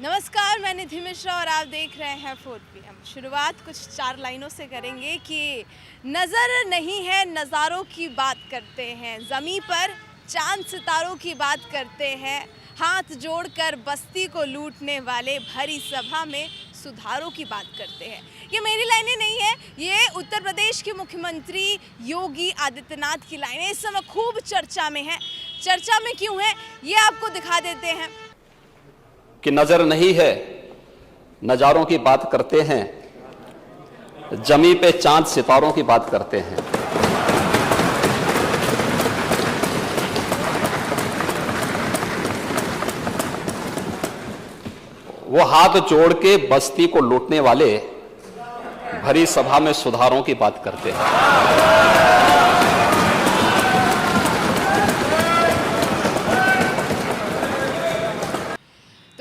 नमस्कार, मैं निधि मिश्रा और आप देख रहे हैं 4PM। शुरुआत कुछ 4 लाइनों से करेंगे कि नज़र नहीं है नज़ारों की बात करते हैं, ज़मीं पर चांद सितारों की बात करते हैं, हाथ जोड़कर बस्ती को लूटने वाले भरी सभा में सुधारों की बात करते हैं। ये मेरी लाइनें नहीं है, ये उत्तर प्रदेश के मुख्यमंत्री योगी आदित्यनाथ की लाइनें इस समय खूब चर्चा में है। चर्चा में क्यों है ये आपको दिखा देते हैं कि नजर नहीं है नजारों की बात करते हैं, जमी पे चांद सितारों की बात करते हैं। वो हाथ जोड़ के बस्ती को लूटने वाले भरी सभा में सुधारों की बात करते हैं।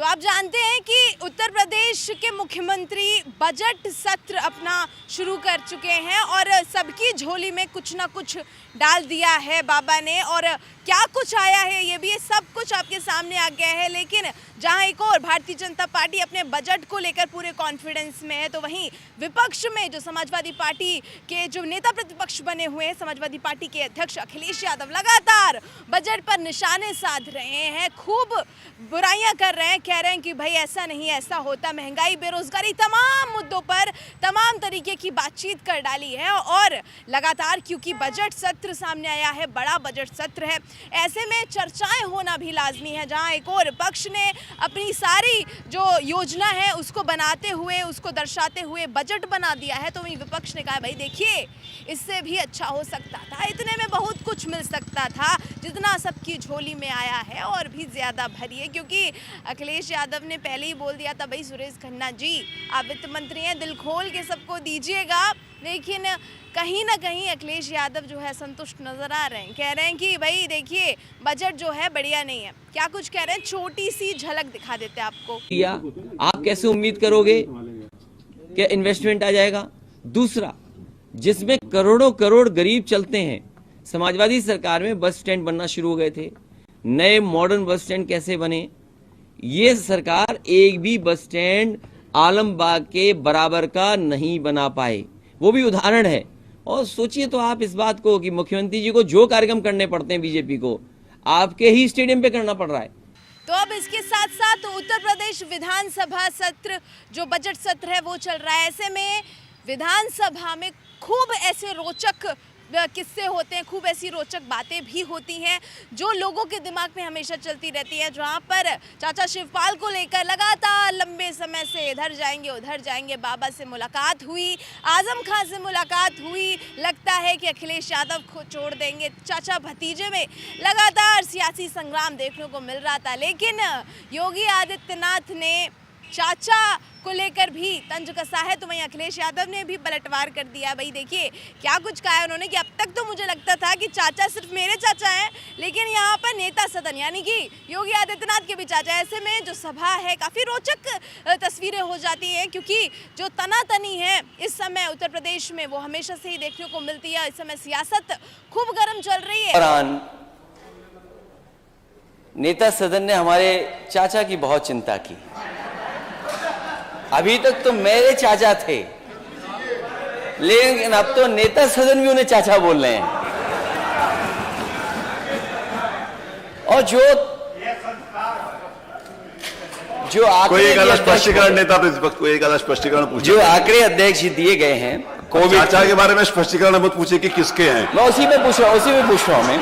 आप जानते हैं कि उत्तर प्रदेश के मुख्यमंत्री बजट सत्र अपना शुरू कर चुके हैं और सबकी झोली में कुछ ना कुछ डाल दिया है बाबा ने, और क्या कुछ आया है ये भी सब कुछ आपके सामने आ गया है। लेकिन जहां एक और भारतीय जनता पार्टी अपने बजट को लेकर पूरे कॉन्फिडेंस में है, तो वहीं विपक्ष में जो समाजवादी पार्टी के जो नेता प्रतिपक्ष बने हुए हैं, समाजवादी पार्टी के अध्यक्ष अखिलेश यादव लगातार बजट पर निशाने साध रहे हैं, खूब बुराइयां कर रहे हैं, कह रहे हैं कि भाई ऐसा नहीं ऐसा होता, महंगाई बेरोजगारी तमाम मुद्दों पर तमाम तरीके की बातचीत कर डाली है। और लगातार क्योंकि बजट सत्र सामने आया है, बड़ा बजट सत्र है, ऐसे में चर्चाएं होना भी लाजमी है। जहां एक और पक्ष ने अपनी सारी जो योजना है उसको बनाते हुए, उसको दर्शाते हुए बजट बना दिया है, तो वहीं विपक्ष ने कहा भाई देखिए इससे भी अच्छा हो सकता था, इतने में बहुत कुछ मिल सकता था, जितना सबकी झोली में आया है और भी ज़्यादा भरिए। क्योंकि अखिलेश यादव ने पहले ही बोल दिया था भाई सुरेश खन्ना जी आप वित्त मंत्री हैं, दिल खोल के सबको दीजिएगा। लेकिन कहीं ना कहीं अखिलेश यादव जो है संतुष्ट नजर आ रहे हैं, कह रहे हैं कि भाई देखिए बजट जो है बढ़िया नहीं है। क्या कुछ कह रहे हैं, छोटी सी झलक दिखा देते हैं आपको। आप कैसे उम्मीद करोगे कि इन्वेस्टमेंट आ जाएगा? दूसरा, जिसमें करोड़ों करोड़ गरीब चलते हैं, समाजवादी सरकार में बस स्टैंड बनना शुरू हो गए थे, नए मॉडर्न बस स्टैंड कैसे बने? ये सरकार एक भी बस स्टैंड आलमबाग के बराबर का नहीं बना पाए, वो भी उदाहरण है। और सोचिए तो आप इस बात को कि मुख्यमंत्री जी को जो कार्यक्रम करने पड़ते हैं बीजेपी को, आपके ही स्टेडियम पे करना पड़ रहा है। तो अब इसके साथ साथ उत्तर प्रदेश विधानसभा सत्र जो बजट सत्र है वो चल रहा है। ऐसे में विधानसभा में खूब ऐसे रोचक किस्से होते हैं, खूब ऐसी रोचक बातें भी होती हैं जो लोगों के दिमाग में हमेशा चलती रहती है। जहां पर चाचा शिवपाल को लेकर लगातार लंबे समय से इधर जाएंगे उधर जाएंगे, बाबा से मुलाकात हुई, आजम खान से मुलाकात हुई, लगता है कि अखिलेश यादव को छोड़ देंगे। चाचा भतीजे में लगातार सियासी संग्राम देखने को मिल रहा था, लेकिन योगी आदित्यनाथ ने चाचा को लेकर भी तंज कसा है, तो वहीं अखिलेश यादव ने भी पलटवार कर दिया। भाई देखिए क्या कुछ कहा है उन्होंने कि अब तक तो मुझे लगता था कि चाचा सिर्फ मेरे चाचा हैं, लेकिन यहाँ पर नेता सदन यानी कि योगी आदित्यनाथ के भी चाचा। ऐसे में जो सभा है काफ़ी रोचक तस्वीरें हो जाती हैं, क्योंकि जो तनातनी है इस समय उत्तर प्रदेश में वो हमेशा से ही देखने को मिलती है। इस समय सियासत खूब गर्म चल रही है। नेता सदन ने हमारे चाचा की बहुत चिंता की। अभी तक तो मेरे चाचा थे, लेकिन अब तो नेता सदन भी उन्हें चाचा बोल रहे हैं। और जो कोई एक अलग स्पष्टीकरण नेता प्रतिपक्ष को एक अलग स्पष्टीकरण पूछे, जो आंकड़े अध्यक्ष जी दिए गए हैं कोविड चाचा के बारे में स्पष्टीकरण मत पूछे कि किसके हैं। मैं उसी में पूछ रहा हूं मैं।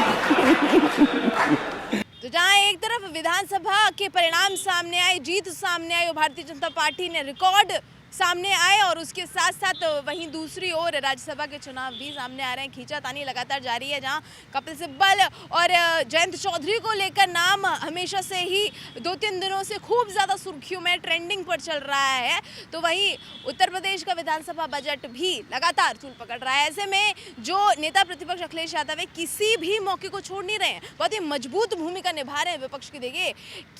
तो जहां एक तरफ विधानसभा के परिणाम सामने आए, जीत सामने आई और भारतीय जनता पार्टी ने रिकॉर्ड सामने आए, और उसके साथ साथ वहीं दूसरी ओर राज्यसभा के चुनाव भी सामने आ रहे हैं। खींचातानी लगातार जारी है, जहां कपिल सिब्बल और जयंत चौधरी को लेकर नाम हमेशा से ही 2-3 दिनों से खूब ज़्यादा सुर्खियों में ट्रेंडिंग पर चल रहा है। तो वहीं उत्तर प्रदेश का विधानसभा बजट भी लगातार तूल पकड़ रहा है। ऐसे में जो नेता प्रतिपक्ष अखिलेश यादव है किसी भी मौके को छोड़ नहीं रहे हैं, बहुत ही मजबूत भूमिका निभा रहे हैं विपक्ष की। देखिए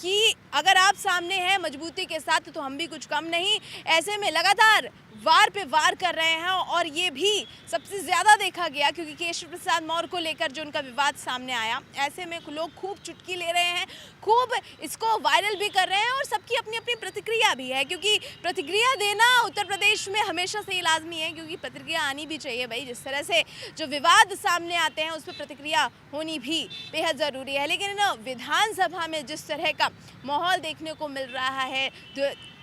कि अगर आप सामने हैं मजबूती के साथ तो हम भी कुछ कम नहीं। ऐसे में लगातार वार पे वार कर रहे हैं और ये भी सबसे ज़्यादा देखा गया क्योंकि केशव प्रसाद मौर्य को लेकर जो उनका विवाद सामने आया, ऐसे में लोग खूब चुटकी ले रहे हैं, खूब इसको वायरल भी कर रहे हैं और सबकी अपनी अपनी प्रतिक्रिया भी है क्योंकि प्रतिक्रिया देना उत्तर प्रदेश में हमेशा से ही लाजमी है क्योंकि प्रतिक्रिया आनी भी चाहिए भाई। जिस तरह से जो विवाद सामने आते हैं उस पर प्रतिक्रिया होनी भी बेहद ज़रूरी है। लेकिन विधानसभा में जिस तरह का माहौल देखने को मिल रहा है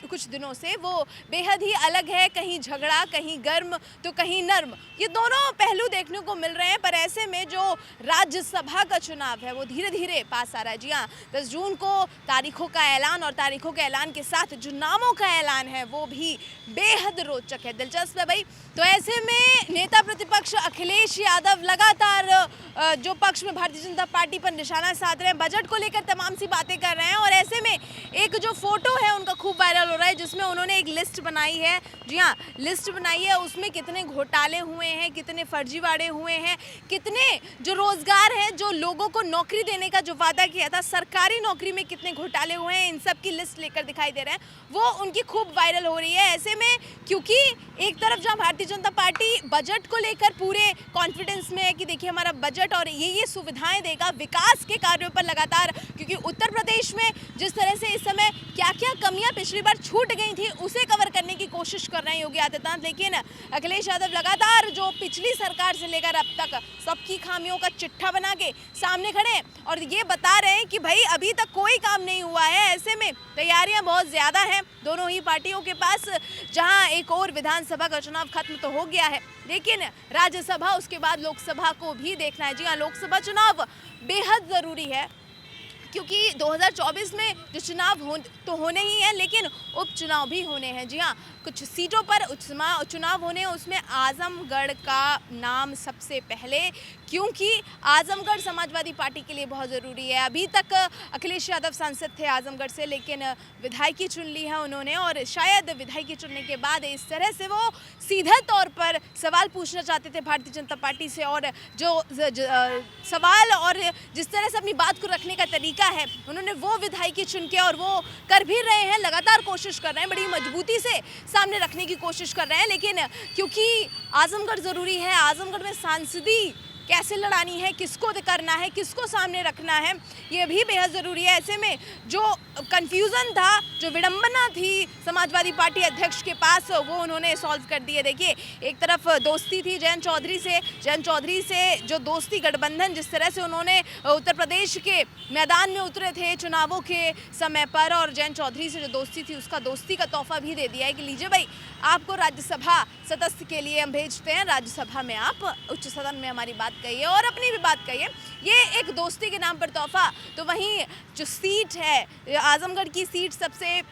कुछ दिनों से वो बेहद ही अलग है, कहीं झगड़ा, कहीं गर्म तो कहीं नर्म, ये दोनों पहलू देखने को मिल रहे हैं। पर ऐसे में जो राज्यसभा का चुनाव है वो धीरे धीरे पास आ रहा है। जी हाँ, 10 जून को तारीखों का ऐलान और तारीखों के ऐलान के साथ जो नामों का ऐलान है वो भी बेहद रोचक है, दिलचस्प है भाई। तो ऐसे में नेता प्रतिपक्ष अखिलेश यादव लगातार जो पक्ष में भारतीय जनता पार्टी पर निशाना साध रहे हैं, बजट को लेकर तमाम सी बातें कर रहे हैं और ऐसे में एक जो फोटो है उनका खूब वायरल हो रहा है जिसमें उन्होंने एक लिस्ट बनाई है। जी हाँ, लिस्ट बनाई है, उसमें कितने घोटाले हुए हैं, कितने फर्जीवाड़े हुए हैं, कितने जो रोजगार हैं, जो लोगों को नौकरी देने का जो वादा किया था, सरकारी नौकरी में कितने घोटाले हुए हैं, इन सब की लिस्ट लेकर दिखाई दे रहे हैं, वो उनकी खूब वायरल हो रही है। ऐसे में क्योंकि एक तरफ जहाँ भारतीय जनता पार्टी बजट को लेकर पूरे कॉन्फिडेंस में है कि देखिए हमारा बजट और ये सुविधाएं देगा, विकास के कार्यों पर लगातार, क्योंकि उत्तर प्रदेश में जिस तरह से इस समय क्या क्या कमियां पिछली बार छूट गई थी उसे कवर करने की कोशिश कर रहे हैं योगी आदित्यनाथ। लेकिन अखिलेश यादव लगातार जो पिछली सरकार से लेकर अब तक सबकी खामियों का चिट्ठा बना के सामने खड़े हैं और ये बता रहे हैं कि भाई अभी तक कोई काम नहीं हुआ है। ऐसे में तैयारियां बहुत ज़्यादा हैं दोनों ही पार्टियों के पास, जहां एक और विधानसभा का चुनाव खत्म तो हो गया है लेकिन राज्यसभा उसके बाद लोकसभा को भी देखना है। जी हाँ, लोकसभा चुनाव बेहद ज़रूरी है क्योंकि 2024 में जो चुनाव तो होने ही हैं लेकिन उपचुनाव भी होने हैं। जी हाँ, कुछ सीटों पर चुनाव होने हैं, उसमें आजमगढ़ का नाम सबसे पहले, क्योंकि आजमगढ़ समाजवादी पार्टी के लिए बहुत ज़रूरी है। अभी तक अखिलेश यादव सांसद थे आजमगढ़ से लेकिन विधायकी चुन ली है उन्होंने और शायद विधायकी चुनने के बाद इस तरह से वो सीधे तौर पर सवाल पूछना चाहते थे भारतीय जनता पार्टी से और जो सवाल और जिस तरह से अपनी बात को रखने का तरीका है उन्होंने वो विधायकी चुन के और वो कर भी रहे हैं, लगातार कोशिश कर रहे हैं, बड़ी मजबूती से सामने रखने की कोशिश कर रहे हैं। लेकिन क्योंकि आजमगढ़ ज़रूरी है, आजमगढ़ में सांसदी कैसे लड़ानी है, किसको करना है, किसको सामने रखना है, ये भी बेहद ज़रूरी है। ऐसे में जो कन्फ्यूज़न था, जो विडंबना थी समाजवादी पार्टी अध्यक्ष के पास, वो उन्होंने सॉल्व कर दी है। देखिए, एक तरफ दोस्ती थी जयंत चौधरी से जो दोस्ती गठबंधन जिस तरह से उन्होंने उत्तर प्रदेश के मैदान में उतरे थे चुनावों के समय पर और जयंत चौधरी से जो दोस्ती थी उसका दोस्ती का तोहफा भी दे दिया है कि लीजिए भाई आपको राज्यसभा सदस्य के लिए हम भेजते हैं, राज्यसभा में आप उच्च सदन में हमारी बात कहिए और अपनी भी बात कहिए, ये एक दोस्ती के नाम पर तोहफा। तो वहीं जो सीट है आजमगढ़ की सीट सबसे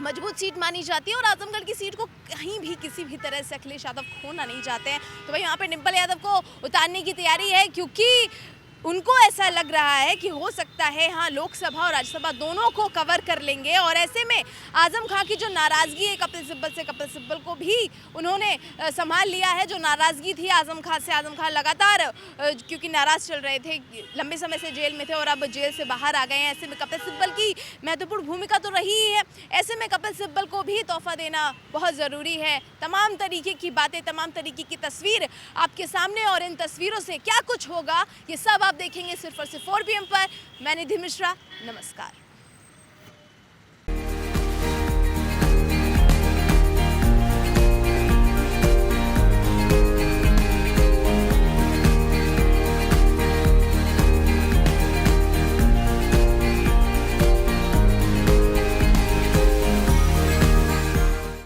मजबूत सीट मानी जाती है और आजमगढ़ की सीट को कहीं भी किसी भी तरह से अखिलेश यादव खोना नहीं चाहते हैं। तो भाई यहाँ पे डिंपल यादव को उतारने की तैयारी है क्योंकि उनको ऐसा लग रहा है कि हो सकता है हाँ लोकसभा और राज्यसभा दोनों को कवर कर लेंगे और ऐसे में आजम खां की जो नाराज़गी है कपिल सिब्बल को भी उन्होंने संभाल लिया है। जो नाराज़गी थी आजम खां से, आजम खां लगातार क्योंकि नाराज़ चल रहे थे, लंबे समय से जेल में थे और अब जेल से बाहर आ गए हैं। ऐसे में कपिल सिब्बल की महत्वपूर्ण भूमिका तो रही ही है, ऐसे में कपिल सिब्बल को भी तोहफा देना बहुत ज़रूरी है। तमाम तरीके की बातें, तमाम तरीके की तस्वीर आपके सामने और इन तस्वीरों से क्या कुछ होगा ये सब आप देखेंगे सिर्फ और सिर्फ 4 PM पर। मैं निधि मिश्रा, नमस्कार।